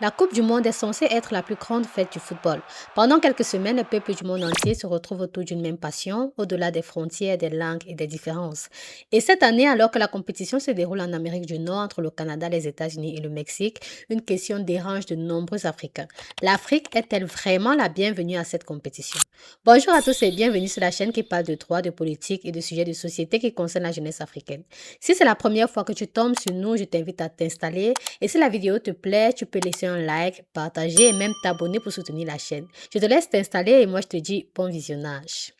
La Coupe du Monde est censée être la plus grande fête du football. Pendant quelques semaines, le peuple du monde entier se retrouve autour d'une même passion, au-delà des frontières, des langues et des différences. Et cette année, alors que la compétition se déroule en Amérique du Nord entre le Canada, les États-Unis et le Mexique, une question dérange de nombreux Africains. L'Afrique est-elle vraiment la bienvenue à cette compétition? Bonjour à tous et bienvenue sur la chaîne qui parle de droit, de politique et de sujets de société qui concernent la jeunesse africaine. Si c'est la première fois que tu tombes sur nous, je t'invite à t'installer et si la vidéo te plaît, tu peux laisser un like, partager et même t'abonner pour soutenir la chaîne. Je te laisse t'installer et moi je te dis bon visionnage.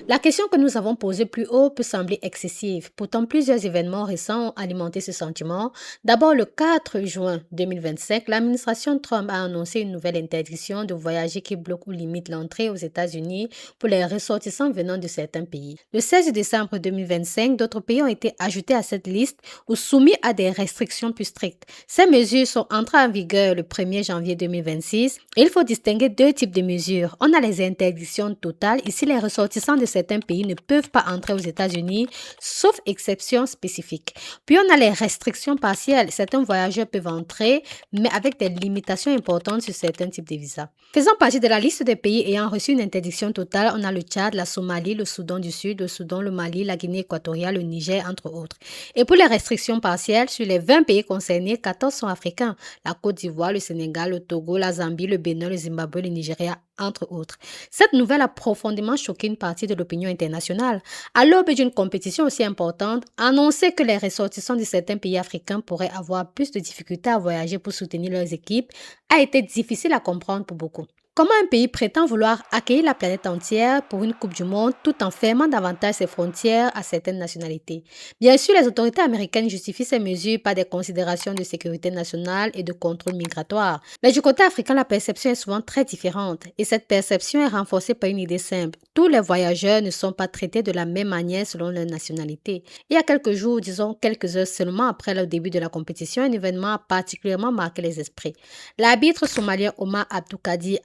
La question que nous avons posée plus haut peut sembler excessive. Pourtant, plusieurs événements récents ont alimenté ce sentiment. D'abord, le 4 juin 2025, l'administration Trump a annoncé une nouvelle interdiction de voyager qui bloque ou limite l'entrée aux États-Unis pour les ressortissants venant de certains pays. Le 16 décembre 2025, d'autres pays ont été ajoutés à cette liste ou soumis à des restrictions plus strictes. Ces mesures sont entrées en vigueur le 1er janvier 2026 et il faut distinguer deux types de mesures. On a les interdictions totales. Ici, les ressortissants de certains pays ne peuvent pas entrer aux États-Unis, sauf exceptions spécifiques. Puis on a les restrictions partielles. Certains voyageurs peuvent entrer, mais avec des limitations importantes sur certains types de visas. Faisant partie de la liste des pays ayant reçu une interdiction totale, on a le Tchad, la Somalie, le Soudan du Sud, le Soudan, le Mali, la Guinée équatoriale, le Niger, entre autres. Et pour les restrictions partielles, sur les 20 pays concernés, 14 sont africains. La Côte d'Ivoire, le Sénégal, le Togo, la Zambie, le Bénin, le Zimbabwe, le Nigeria, entre autres. Cette nouvelle a profondément choqué une partie de l'opinion internationale. À l'aube d'une compétition aussi importante, annoncer que les ressortissants de certains pays africains pourraient avoir plus de difficultés à voyager pour soutenir leurs équipes a été difficile à comprendre pour beaucoup. Comment un pays prétend vouloir accueillir la planète entière pour une Coupe du Monde tout en fermant davantage ses frontières à certaines nationalités? Bien sûr, les autorités américaines justifient ces mesures par des considérations de sécurité nationale et de contrôle migratoire. Mais du côté africain, la perception est souvent très différente et cette perception est renforcée par une idée simple. Tous les voyageurs ne sont pas traités de la même manière selon leur nationalité. Il y a quelques jours, disons quelques heures seulement après le début de la compétition, un événement a particulièrement marqué les esprits. L'arbitre somalien Omar Abdoukadi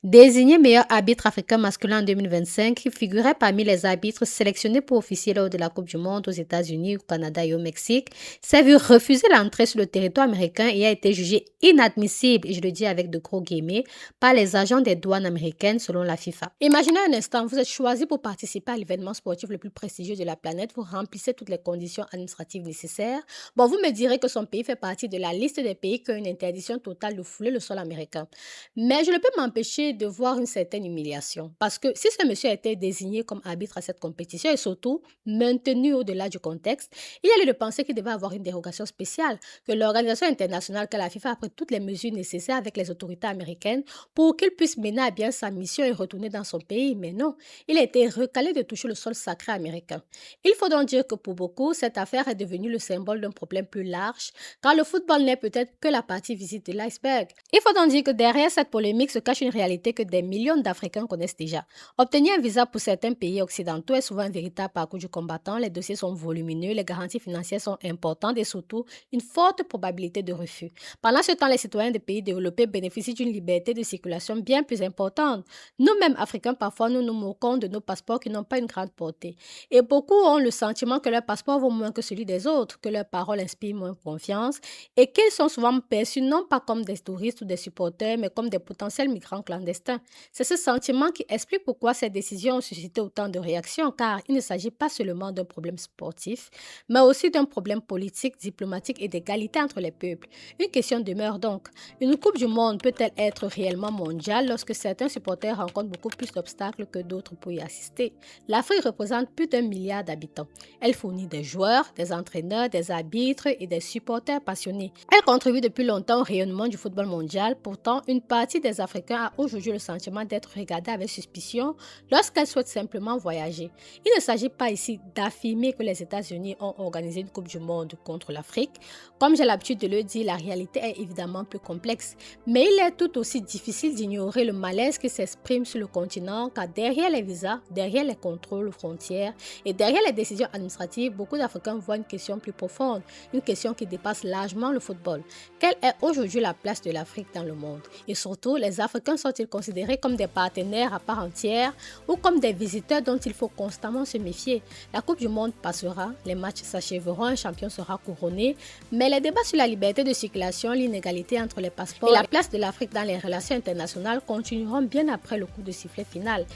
désigné meilleur arbitre africain masculin en 2025, qui figurait parmi les arbitres sélectionnés pour officier lors de la Coupe du Monde aux États-Unis, au Canada et au Mexique, s'est vu refuser l'entrée sur le territoire américain et a été jugé inadmissible, et je le dis avec de gros guillemets, par les agents des douanes américaines selon la FIFA. Imaginez un instant, vous êtes choisi pour participer à l'événement sportif le plus prestigieux de la planète, vous remplissez toutes les conditions administratives nécessaires. Bon, vous me direz que son pays fait partie de la liste des pays qui ont une interdiction totale de fouler le sol américain. Mais je ne peux m'empêcher de voir une certaine humiliation. Parce que si ce monsieur a été désigné comme arbitre à cette compétition et surtout maintenu au-delà du contexte, il y a lieu de penser qu'il devait avoir une dérogation spéciale, que l'organisation internationale, que la FIFA a pris toutes les mesures nécessaires avec les autorités américaines pour qu'il puisse mener à bien sa mission et retourner dans son pays. Mais non, il a été recalé de toucher le sol sacré américain. Il faut donc dire que pour beaucoup, cette affaire est devenue le symbole d'un problème plus large, car le football n'est peut-être que la partie visible de l'iceberg. Il faut donc dire que derrière cette polémique se cache une réalité que des millions d'Africains connaissent déjà. Obtenir un visa pour certains pays occidentaux est souvent un véritable parcours du combattant. Les dossiers sont volumineux, les garanties financières sont importantes et surtout une forte probabilité de refus. Pendant ce temps, les citoyens des pays développés bénéficient d'une liberté de circulation bien plus importante. Nous-mêmes, Africains, parfois, nous nous moquons de nos passeports qui n'ont pas une grande portée. Et beaucoup ont le sentiment que leur passeport vaut moins que celui des autres, que leurs paroles inspirent moins confiance et qu'ils sont souvent perçus non pas comme des touristes ou des supporters, mais comme des potentiels migrants clandestins. C'est ce sentiment qui explique pourquoi ces décisions ont suscité autant de réactions, car il ne s'agit pas seulement d'un problème sportif, mais aussi d'un problème politique, diplomatique et d'égalité entre les peuples. Une question demeure donc. Une Coupe du Monde peut-elle être réellement mondiale lorsque certains supporters rencontrent beaucoup plus d'obstacles que d'autres pour y assister? L'Afrique représente plus d'1 milliard d'habitants. Elle fournit des joueurs, des entraîneurs, des arbitres et des supporters passionnés. Elle contribue depuis longtemps au rayonnement du football mondial. Pourtant, une partie des Africains a aujourd'hui le sentiment d'être regardés avec suspicion lorsqu'elles souhaitent simplement voyager. Il ne s'agit pas ici d'affirmer que les États-Unis ont organisé une Coupe du Monde contre l'Afrique. Comme j'ai l'habitude de le dire, la réalité est évidemment plus complexe. Mais il est tout aussi difficile d'ignorer le malaise qui s'exprime sur le continent, car derrière les visas, derrière les contrôles aux frontières et derrière les décisions administratives, beaucoup d'Africains voient une question plus profonde, une question qui dépasse largement le football. Quelle est aujourd'hui la place de l'Afrique dans le monde? Et surtout, les Africains sont-ils considérés comme des partenaires à part entière ou comme des visiteurs dont il faut constamment se méfier? La Coupe du Monde passera, les matchs s'achèveront, un champion sera couronné, mais les débats sur la liberté de circulation, l'inégalité entre les passeports et la place de l'Afrique dans les relations internationales continueront bien après le coup de sifflet final.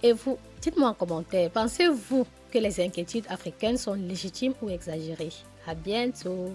Et vous, dites-moi en commentaire, pensez-vous que les inquiétudes africaines sont légitimes ou exagérées? À bientôt!